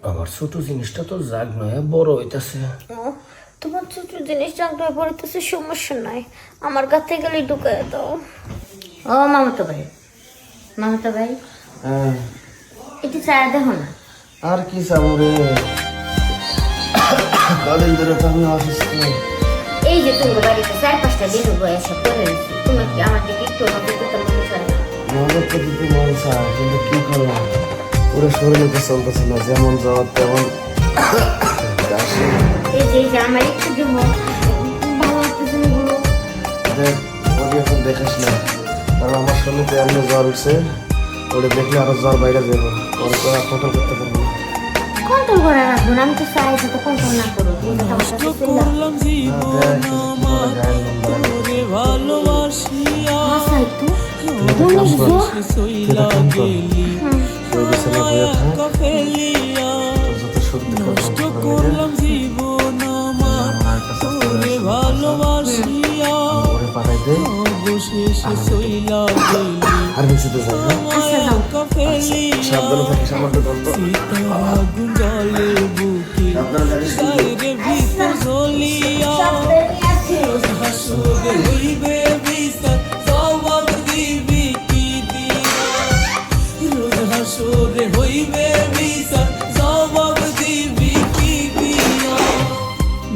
আমার ছোট জিনিসটা তো জাগ নয় বড় হইতাছে। তোমার ছোট জিনিস জানতে পড়তেছে, সমস্যা নাই, আমার কাছে গেলে ঢুকায় দাও। ও মামাতো ভাই, মামাতো ভাই হ্যাঁ একটু চায় দেখো না। আর কি চামড়ে কদিন ধরে তো আমি অসুস্থ। এই যে তোমার বাড়িতে 4-5টা দিন বয়সে পড়ে রয়েছি, তোমার কি আমার দিকে একটু নজর দিতে মনে চায় না? নজর তো দিতে মন চায়, কিন্তু কি করলাম, পুরো শরীরে তো চলতেছে না, যেমন জ্বর তেমন কাশি। এই যে আমার একটু দেবো, ভালো লাগতেছে না গুলো। দেখ ওকে এখন দেখাস না, কারণ আমার শরীরে এমন জ্বর উঠছে, ওটা দেখলে আরো জ্বর বাইরে যাবো, পরে তো আর কন্ট্রোল করতে পারবো না। কন্ট্রোল করে রাখবো না, আমি তো চাই যে তো কন্ট্রোল না করো। তুমি তো আমার কাছে হাসাই তো বলিস গো। আর বেশি তো যাই না, আচ্ছা যাও। সাবধানে থাকিস, আমার তো গল্প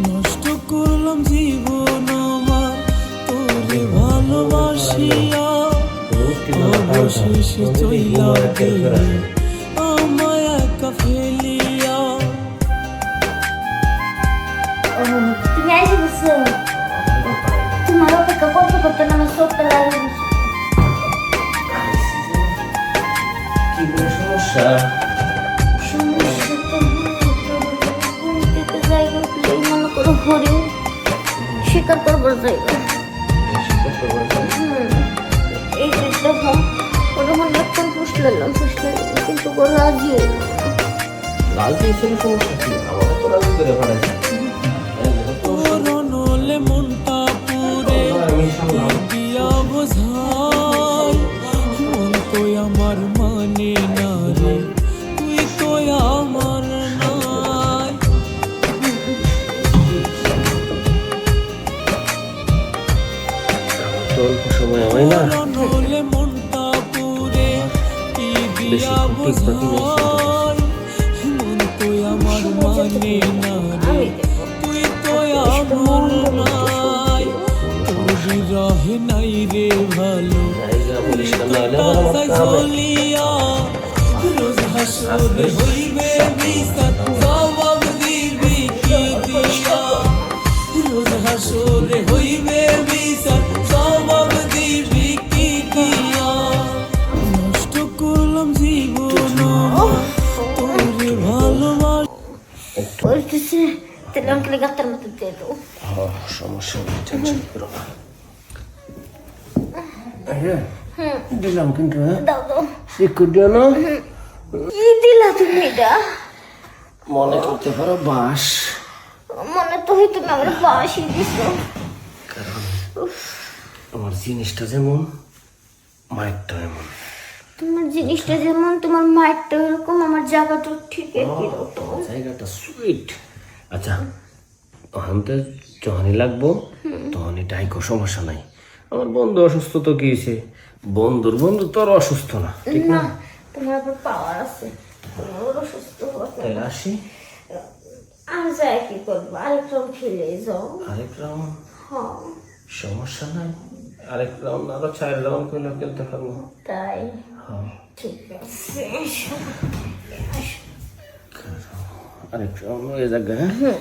নষ্ট করলাম জীবন আমার তোরে ভালোবাসিয়া, অবশেষে চইলা গেলি আমায় একা ফেলিয়া। ও, তুমি আইসে বসো। তোমার অপেক্ষা করতে করতে না আমার চোখটা লাগে গেছে। কি বলে সমস্যা? সমস্যা তো ঘুম থেকে জায়গা উঠলেই মনে করো হরিণ শিকার করবার জায়গা। এই যে দেখো, ওটা মনে একটা ফুসলাম কিন্তু ও রাজি হইল না। লাল দিয়েছিল, সমস্যা কি? আমার তো রাজি করে ফেলাইছে। নলে মনটা পুরে দিয়া বোঝাই, মন তো আমার মানে না রে, তুই তো আমার নাই। তো অল্প সময় হয় না, নলে মনটা পুরে কি দিয়া বোঝাই, মন তো আমার মানে না রে, তুই তো আমার নাই। তোর রহে নাই রে ভালো চলিয়া, রোজ হাসরে হইবে বিচার, জবাব দিবি কি দিয়া, রোজ হাসরে হইবে বিচার, জবাব দিবি কি দিয়া। নষ্ট করলাম জীবন তোরে ভালোবাসা। বলতেছে তাহলে আমাকে গাতার মতো দিয়ে দাও। সমস্যা নেই, টেনশন করো না। দিলাম কিন্তু, হ্যাঁ দাও দাও। একটু দিও না, কি দিলা তুমি এটা? মনে করতে পারো বাস, মনে তো হয় তুমি আমার বাসি দিছো। কারণ আমার জিনিসটা যেমন মায়েরটা এমন। তোমার জিনিসটা যেমন, তোমার মায়েরটা এরকম, আমার জায়গাটা ঠিক একই রকম। জায়গাটা সুইট। আচ্ছা তখন তো যখনই লাগবো তখনই ডাইকো, সমস্যা নাই। আমার বন্ধু অসুস্থ তো কি হয়েছে, বন্ধুর বন্ধু তো আর অসুস্থ না, ঠিক না? না, তোমার আবার পাওয়ার আছে, তোমার ওরা সুস্থ হওয়ার। তাহলে আসি, আর যায় কি করবো, আরেক রাউন্ড খেলে যাও। আরেক রাউন্ড, হ্যাঁ সমস্যা নাই, আরেক রাউন্ড আরো 4 রাউন্ড করে খেলতে পারবো। তাই হ্যাঁ ঠিক আছে। আরেক রাউন্ড হয়ে যাবে, হ্যাঁ।